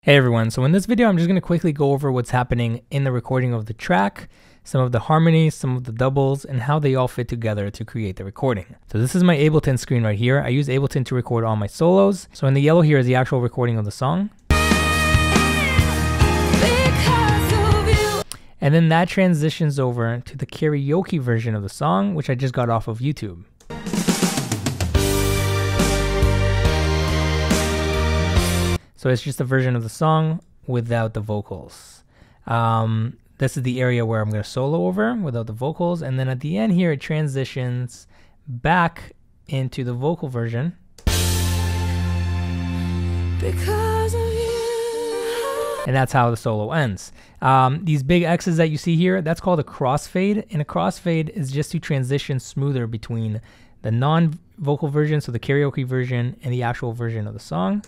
Hey everyone, so in this video I'm just going to quickly go over what's happening in the recording of the track, some of the harmonies, some of the doubles, and how they all fit together to create the recording. So this is my Ableton screen right here. I use Ableton to record all my solos. So in the yellow here is the actual recording of the song. And then that transitions over to the karaoke version of the song, which I just got off of YouTube. So it's just a version of the song without the vocals. This is the area where I'm going to solo over without the vocals. And then at the end here, it transitions back into the vocal version. Because of you. And that's how the solo ends. These big X's that you see here, that's called a crossfade. And a crossfade is just to transition smoother between the non-vocal version, so the karaoke version, and the actual version of the song.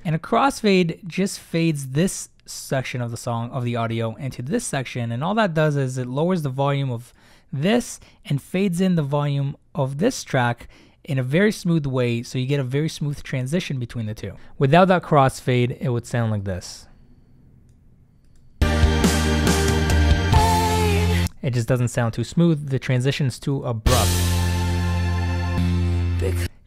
And a crossfade just fades this section of the song, of the audio, into this section, and all that does is it lowers the volume of this and fades in the volume of this track in a very smooth way, so you get a very smooth transition between the two. Without that crossfade, it would sound like this. It just doesn't sound too smooth. The transition is too abrupt.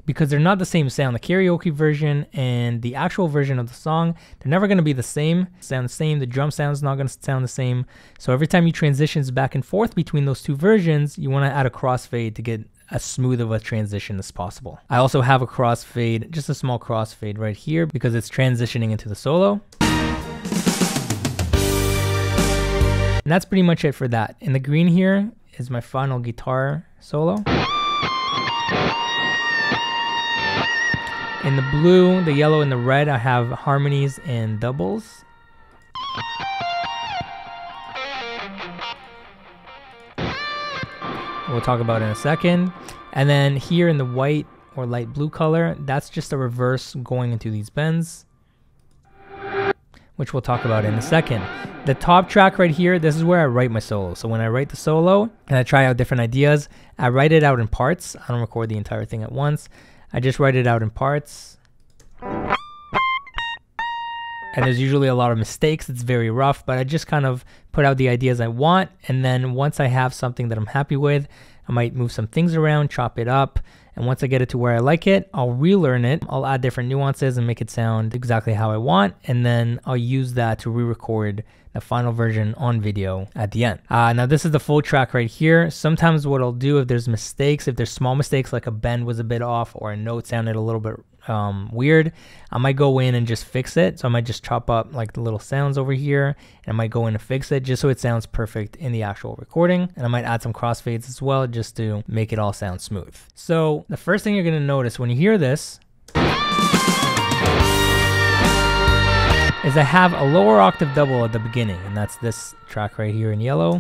Because they're not the same sound. The karaoke version and the actual version of the song, they're never going to be the same. Sound the same. The drum sound is not going to sound the same. So every time you transitions back and forth between those two versions, you want to add a crossfade to get as smooth of a transition as possible. I also have a crossfade, just a small crossfade right here because it's transitioning into the solo. And that's pretty much it for that. In the green here is my final guitar solo. In the blue, the yellow, and the red, I have harmonies and doubles. We'll talk about in a second. And then here in the white or light blue color, that's just a reverse going into these bends, which we'll talk about in a second. The top track right here, this is where I write my solo. So when I write the solo and I try out different ideas, I write it out in parts. I don't record the entire thing at once. I just write it out in parts. And there's usually a lot of mistakes. It's very rough, but I just kind of put out the ideas I want. And then once I have something that I'm happy with, I might move some things around, chop it up. And once I get it to where I like it, I'll relearn it. I'll add different nuances and make it sound exactly how I want. And then I'll use that to re-record the final version on video at the end. Now this is the full track right here. Sometimes what I'll do if there's mistakes, if there's small mistakes like a bend was a bit off or a note sounded a little bit weird, I might go in and just fix it. So I might just chop up like the little sounds over here and I might go in and fix it just so it sounds perfect in the actual recording. And I might add some crossfades as well just to make it all sound smooth. So the first thing you're gonna notice when you hear this is I have a lower octave double at the beginning, and that's this track right here in yellow.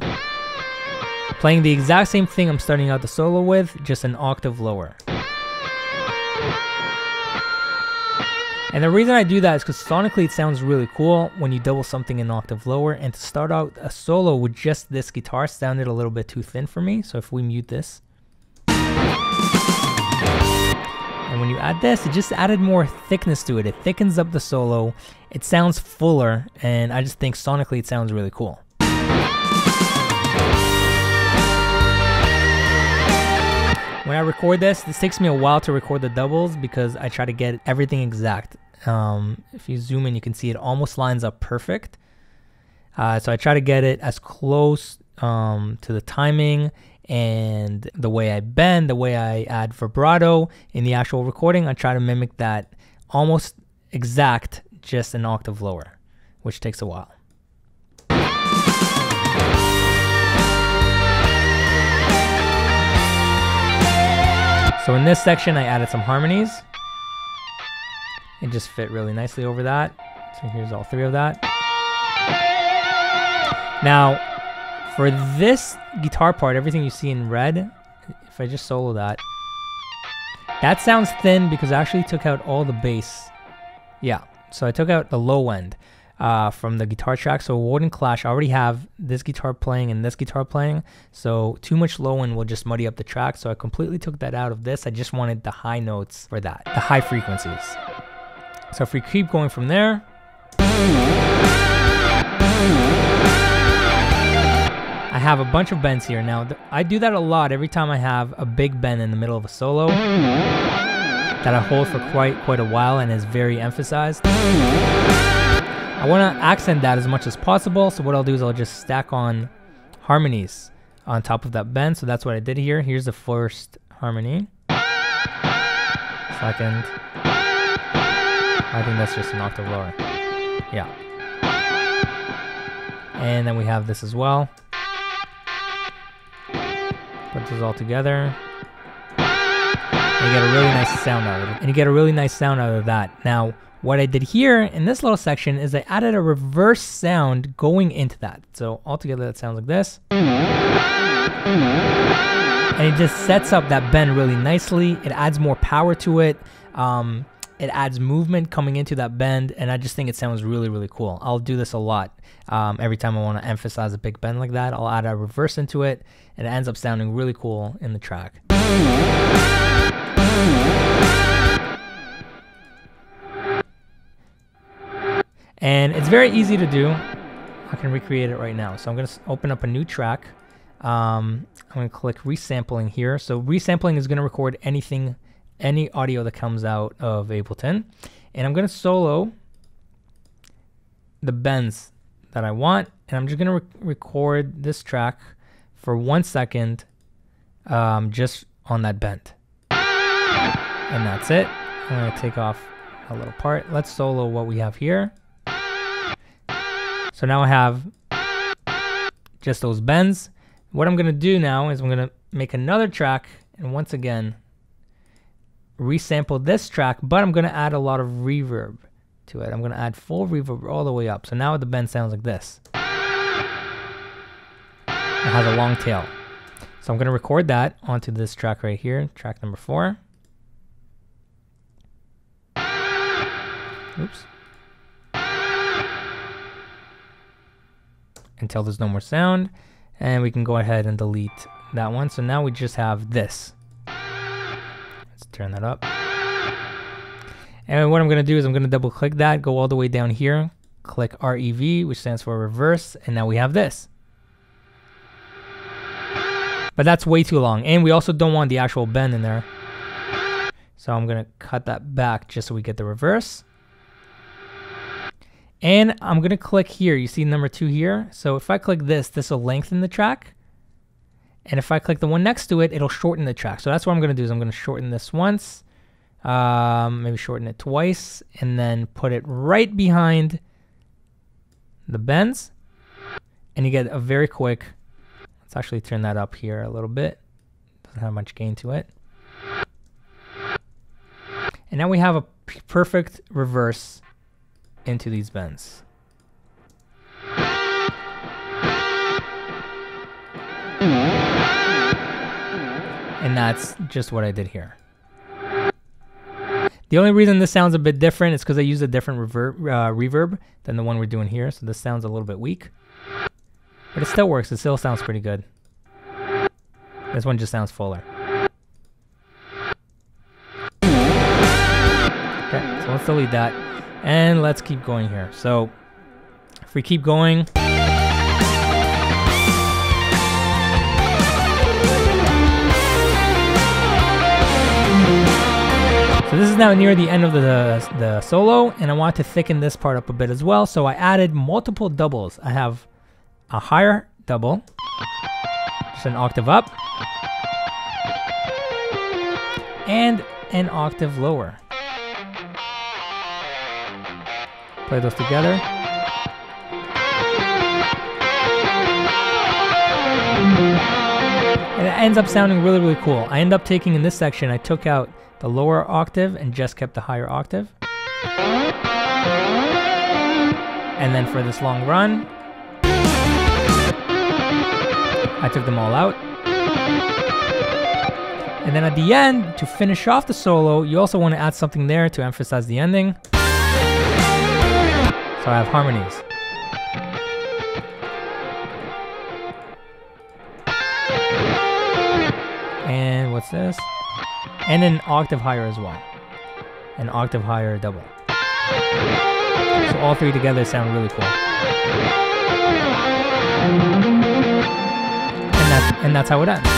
Playing the exact same thing I'm starting out the solo with, just an octave lower. And the reason I do that is because sonically it sounds really cool when you double something an octave lower, and to start out a solo with just this guitar sounded a little bit too thin for me. So if we mute this, and when you add this, it just added more thickness to it. It thickens up the solo. It sounds fuller, and I just think sonically it sounds really cool. When I record this takes me a while to record the doubles because I try to get everything exact. If you zoom in, you can see it almost lines up perfect. So I try to get it as close to the timing and the way I bend, the way I add vibrato in the actual recording. I try to mimic that almost exact, just an octave lower, which takes a while. So in this section, I added some harmonies. It just fit really nicely over that. So here's all three of that. Now, for this guitar part, everything you see in red, if I just solo that, that sounds thin because I actually took out all the bass. Yeah, so I took out the low end from the guitar track, so it wouldn't clash. I already have this guitar playing and this guitar playing, so too much low end will just muddy up the track, so I completely took that out of this. I just wanted the high notes for that, the high frequencies. So if we keep going from there, I have a bunch of bends here. Now, I do that a lot every time I have a big bend in the middle of a solo that I hold for quite a while and is very emphasized. I want to accent that as much as possible, so what I'll do is I'll just stack on harmonies on top of that bend. So that's what I did here. Here's the first harmony. Second. I think that's just an octave lower. Yeah. And then we have this as well. Put those all together. And you get a really nice sound out of it. And you get a really nice sound out of that. Now, what I did here in this little section is I added a reverse sound going into that. So altogether that sounds like this. And it just sets up that bend really nicely. It adds more power to it. It adds movement coming into that bend, and I just think it sounds really, really cool. I'll do this a lot. Every time I want to emphasize a big bend like that, I'll add a reverse into it, and it ends up sounding really cool in the track. And it's very easy to do. I can recreate it right now. So I'm going to open up a new track. I'm going to click resampling here. So resampling is going to record any audio that comes out of Ableton. And I'm going to solo the bends that I want. And I'm just going to record this track for 1 second just on that bend. And that's it. I'm going to take off a little part. Let's solo what we have here. So now I have just those bends. What I'm going to do now is I'm going to make another track and once again resample this track, but I'm going to add a lot of reverb to it. I'm going to add full reverb all the way up. So now the bend sounds like this. It has a long tail. So I'm going to record that onto this track right here, track number 4. Oops. Until there's no more sound, and we can go ahead and delete that one. So now we just have this. Let's turn that up. And what I'm going to do is I'm going to double click that, go all the way down here, click REV, which stands for reverse, and now we have this. But that's way too long, and we also don't want the actual bend in there. So I'm going to cut that back just so we get the reverse. And I'm going to click here. You see number 2 here? So if I click this, this will lengthen the track. And if I click the one next to it, it'll shorten the track. So that's what I'm going to do is I'm going to shorten this once. Maybe shorten it twice. And then put it right behind the bends. And you get a very quick... Let's actually turn that up here a little bit. Doesn't have much gain to it. And now we have a perfect reverse into these bends. And that's just what I did here. The only reason this sounds a bit different is because I used a different reverb than the one we're doing here, so this sounds a little bit weak. But it still works, it still sounds pretty good. This one just sounds fuller. Okay, so let's delete that. And let's keep going here. So if we keep going, so this is now near the end of the solo, and I want to thicken this part up a bit as well. So I added multiple doubles. I have a higher double, just an octave up, and an octave lower. Play those together. And it ends up sounding really, really cool. I end up taking in this section, I took out the lower octave and just kept the higher octave. And then for this long run, I took them all out. And then at the end, to finish off the solo, you also want to add something there to emphasize the ending. So I have harmonies. And what's this? And an octave higher as well. An octave higher double. So all three together sound really cool. And that's how it ends.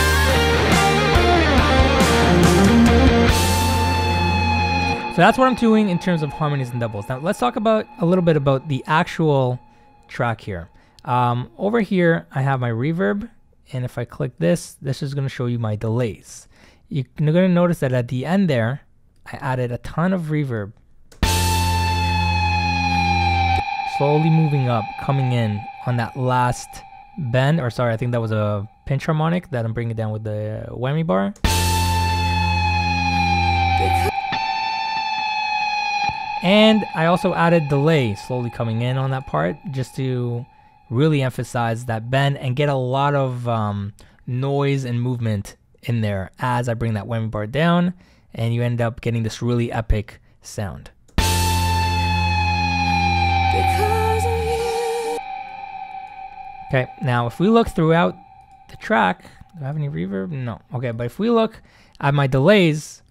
So that's what I'm doing in terms of harmonies and doubles. Now let's talk about a little bit about the actual track here. Over here I have my reverb, and if I click this is going to show you my delays. You're going to notice that at the end there I added a ton of reverb, slowly moving up, coming in on that last bend, or sorry, I think that was a pinch harmonic that I'm bringing down with the whammy bar. And I also added delay, slowly coming in on that part, just to really emphasize that bend and get a lot of noise and movement in there as I bring that whammy bar down, and you end up getting this really epic sound. Okay, now if we look throughout the track, do I have any reverb? No. Okay, but if we look at my delays,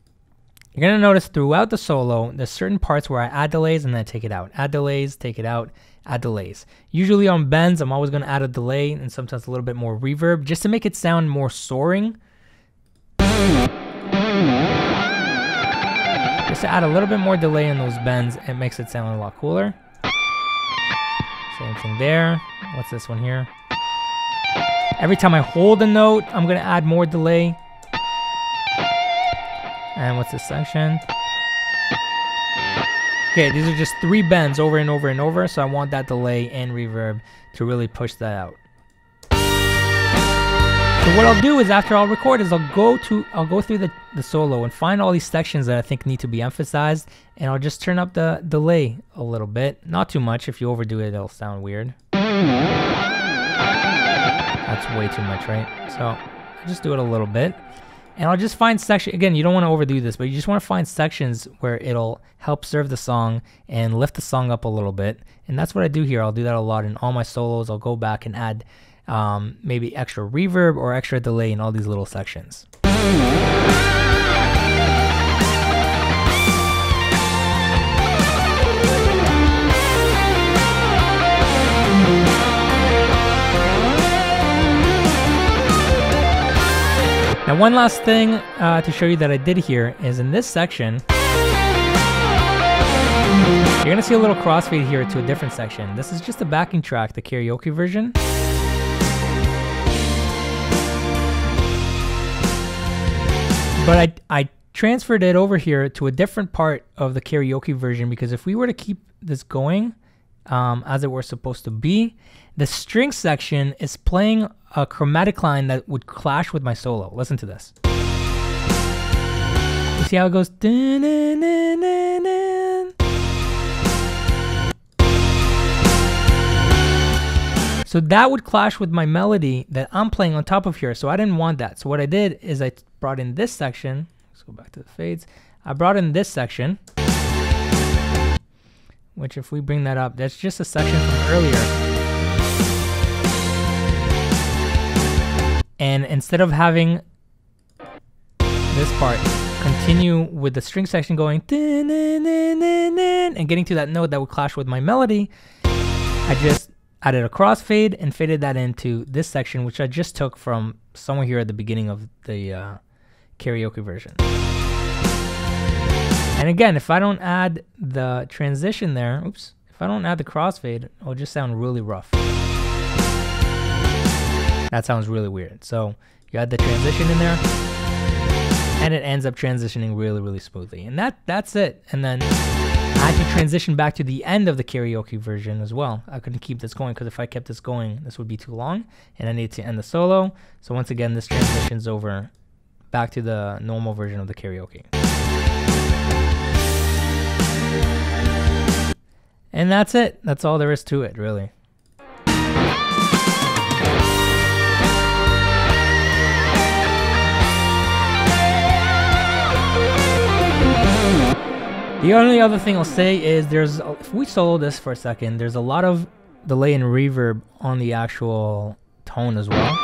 you're going to notice throughout the solo, there's certain parts where I add delays and then I take it out. Add delays, take it out, add delays. Usually on bends, I'm always going to add a delay and sometimes a little bit more reverb just to make it sound more soaring. Just to add a little bit more delay in those bends, it makes it sound a lot cooler. Same thing there. What's this one here? Every time I hold a note, I'm going to add more delay. And what's this section? Okay, these are just 3 bends over and over and over, so I want that delay and reverb to really push that out. So what I'll do is after I'll record is I'll go through the solo and find all these sections that I think need to be emphasized, and I'll just turn up the delay a little bit. Not too much. If you overdo it, it'll sound weird. That's way too much, right? So I'll just do it a little bit. And I'll just find section, again, you don't want to overdo this, but you just want to find sections where it'll help serve the song and lift the song up a little bit. And that's what I do here. I'll do that a lot in all my solos. I'll go back and add maybe extra reverb or extra delay in all these little sections. Now one last thing to show you that I did here is in this section, you're going to see a little crossfade here to a different section. This is just a backing track, the karaoke version. But I transferred it over here to a different part of the karaoke version because if we were to keep this going as it were supposed to be, the string section is playing a chromatic line that would clash with my solo. Listen to this. You see how it goes? So that would clash with my melody that I'm playing on top of here. So I didn't want that. So what I did is I brought in this section. Let's go back to the fades. I brought in this section, which if we bring that up, that's just a section from earlier. And instead of having this part continue with the string section going and getting to that note that would clash with my melody, I just added a crossfade and faded that into this section, which I just took from somewhere here at the beginning of the karaoke version. And again, if I don't add the transition there, if I don't add the crossfade, it'll just sound really rough. That sounds really weird. So you add the transition in there, and it ends up transitioning really, really smoothly. And that's it. And then I had to transition back to the end of the karaoke version as well. I couldn't keep this going because if I kept this going, this would be too long, and I need to end the solo. So once again, this transitions over back to the normal version of the karaoke. And that's it. That's all there is to it, really. The only other thing I'll say is if we solo this for a second, there's a lot of delay and reverb on the actual tone as well.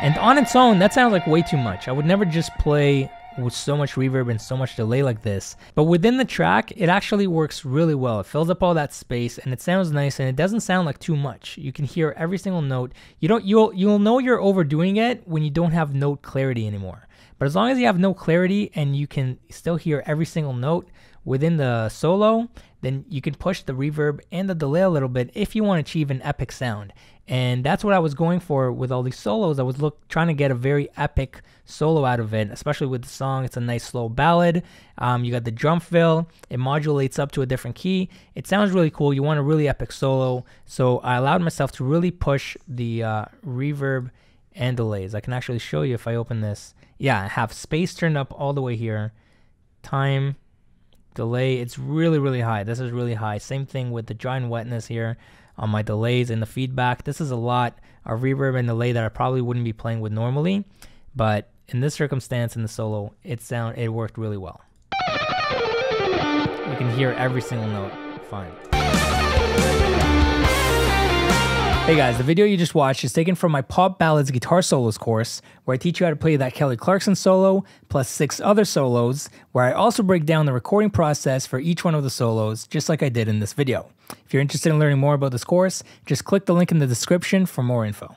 And on its own, that sounds like way too much. I would never just play with so much reverb and so much delay like this. But within the track, it actually works really well. It fills up all that space and it sounds nice, and it doesn't sound like too much. You can hear every single note. You'll know you're overdoing it when you don't have note clarity anymore. But as long as you have no clarity and you can still hear every single note within the solo, then you can push the reverb and the delay a little bit if you want to achieve an epic sound. And that's what I was going for with all these solos. I was trying to get a very epic solo out of it, especially with the song. It's a nice slow ballad. You got the drum fill. It modulates up to a different key. It sounds really cool. You want a really epic solo. So I allowed myself to really push the reverb and delays. I can actually show you if I open this. Yeah, I have space turned up all the way here. Time, delay, it's really, really high. This is really high. Same thing with the dry and wetness here on my delays and the feedback. This is a lot of reverb and delay that I probably wouldn't be playing with normally, but in this circumstance in the solo, it worked really well. You can hear every single note fine. Hey guys, the video you just watched is taken from my Pop Ballads Guitar Solos course, where I teach you how to play that Kelly Clarkson solo, plus 6 other solos, where I also break down the recording process for each one of the solos, just like I did in this video. If you're interested in learning more about this course, just click the link in the description for more info.